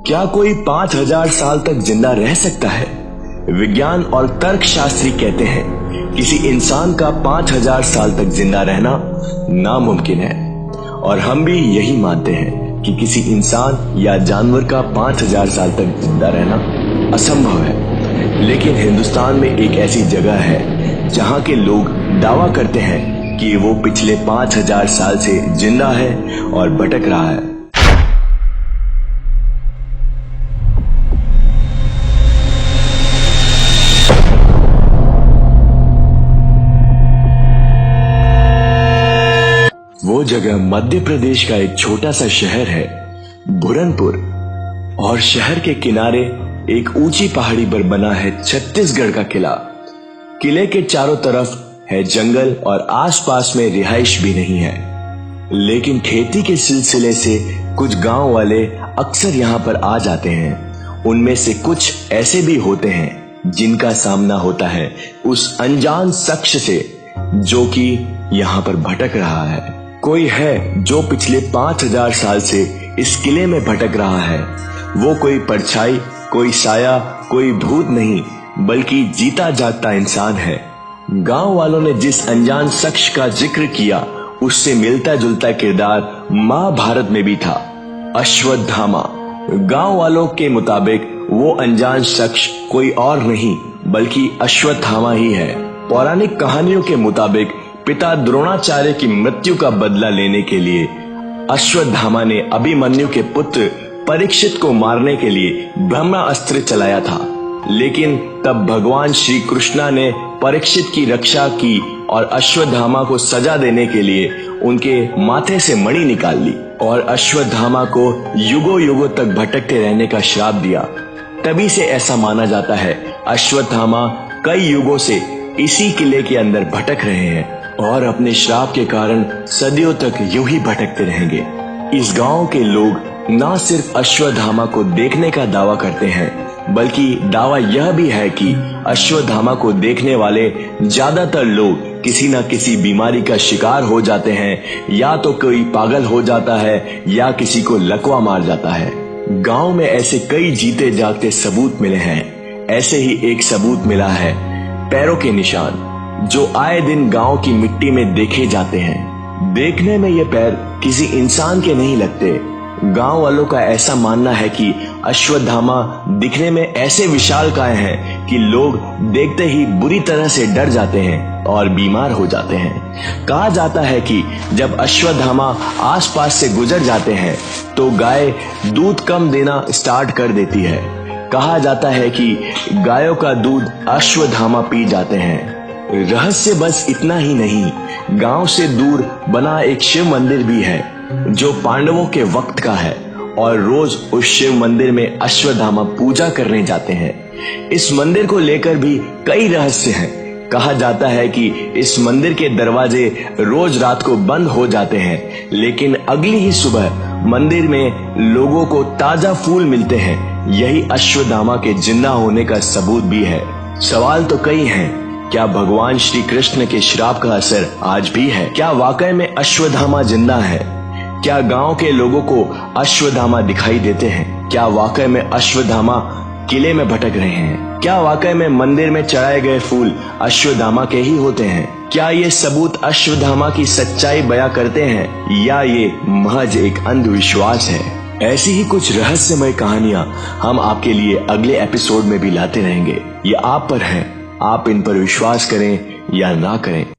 क्या कोई 5000 साल तक जिंदा रह सकता है? विज्ञान और तर्कशास्त्री कहते हैं किसी इंसान का 5000 साल तक जिंदा रहना नामुमकिन है, और हम भी यही मानते हैं कि किसी इंसान या जानवर का 5000 साल तक जिंदा रहना असंभव है। लेकिन हिंदुस्तान में एक ऐसी जगह है जहां के लोग दावा करते हैं कि वो पिछले 5000 साल से जिंदा है और भटक रहा है। वो जगह मध्य प्रदेश का एक छोटा सा शहर है बुरहानपुर, और शहर के किनारे एक ऊंची पहाड़ी पर बना है छत्तीसगढ़ का किला। किले के चारों तरफ है जंगल और आसपास में रिहाइश भी नहीं है, लेकिन खेती के सिलसिले से कुछ गांव वाले अक्सर यहाँ पर आ जाते हैं। उनमें से कुछ ऐसे भी होते हैं जिनका सामना होता है उस अनजान शख्स से जो कि यहाँ पर भटक रहा है। कोई है जो पिछले 5000 साल से इस किले में भटक रहा है। वो कोई परछाई, कोई साया, कोई भूत नहीं, बल्कि जीता जागता इंसान है। गांव वालों ने जिस अनजान शख्स का जिक्र किया उससे मिलता जुलता किरदार महाभारत में भी था, अश्वत्थामा। गांव वालों के मुताबिक वो अनजान शख्स कोई और नहीं बल्कि अश्वत्थामा ही है। पौराणिक कहानियों के मुताबिक पिता द्रोणाचार्य की मृत्यु का बदला लेने के लिए अश्वत्थामा ने अभिमन्यु के पुत्र परीक्षित को मारने के लिए ब्रह्मास्त्र चलाया था। लेकिन तब भगवान श्री कृष्ण ने परीक्षित की रक्षा की और अश्वत्थामा को सजा देने के लिए उनके माथे से मणि निकाल ली और अश्वत्थामा को युगों युगों तक भटकते रहने का श्राप दिया। तभी से ऐसा माना जाता है अश्वत्थामा कई युगों से इसी किले के अंदर भटक रहे हैं और अपने श्राप के कारण सदियों तक यूं ही भटकते रहेंगे। इस गांव के लोग न सिर्फ अश्वत्थामा को देखने का दावा करते हैं, बल्कि दावा यह भी है कि अश्वत्थामा को देखने वाले ज्यादातर लोग किसी न किसी बीमारी का शिकार हो जाते हैं, या तो कोई पागल हो जाता है या किसी को लकवा मार जाता है। गांव में ऐसे कई जीते जागते सबूत मिले हैं। ऐसे ही एक सबूत मिला है पैरों के निशान, जो आए दिन गांव की मिट्टी में देखे जाते हैं। देखने में ये पैर किसी इंसान के नहीं लगते। गांव वालों का ऐसा मानना है कि अश्वत्थामा दिखने में ऐसे विशालकाय हैं कि लोग देखते ही बुरी तरह से डर जाते हैं और बीमार हो जाते हैं। कहा जाता है कि जब अश्वत्थामा आसपास से गुजर जाते हैं तो गाय दूध कम देना स्टार्ट कर देती है। कहा जाता है कि गायों का दूध अश्वत्थामा पी जाते हैं। रहस्य बस इतना ही नहीं, गांव से दूर बना एक शिव मंदिर भी है जो पांडवों के वक्त का है, और रोज उस शिव मंदिर में अश्वत्थामा पूजा करने जाते हैं। इस मंदिर को लेकर भी कई रहस्य हैं। कहा जाता है कि इस मंदिर के दरवाजे रोज रात को बंद हो जाते हैं, लेकिन अगली ही सुबह मंदिर में लोगों को ताजा फूल मिलते हैं। यही अश्वत्थामा के जिंदा होने का सबूत भी है। सवाल तो कई हैं। क्या भगवान श्री कृष्ण के श्राप का असर आज भी है? क्या वाकई में अश्वत्थामा जिंदा है? क्या गांव के लोगों को अश्वत्थामा दिखाई देते हैं? क्या वाकई में अश्वत्थामा किले में भटक रहे हैं? क्या वाकई में मंदिर में चढ़ाए गए फूल अश्वत्थामा के ही होते हैं? क्या ये सबूत अश्वत्थामा की सच्चाई बयां करते हैं, या ये महज एक अंधविश्वास है? ऐसी ही कुछ रहस्यमय कहानियां हम आपके लिए अगले एपिसोड में भी लाते रहेंगे। ये आप पर है, आप इन पर विश्वास करें या ना करें।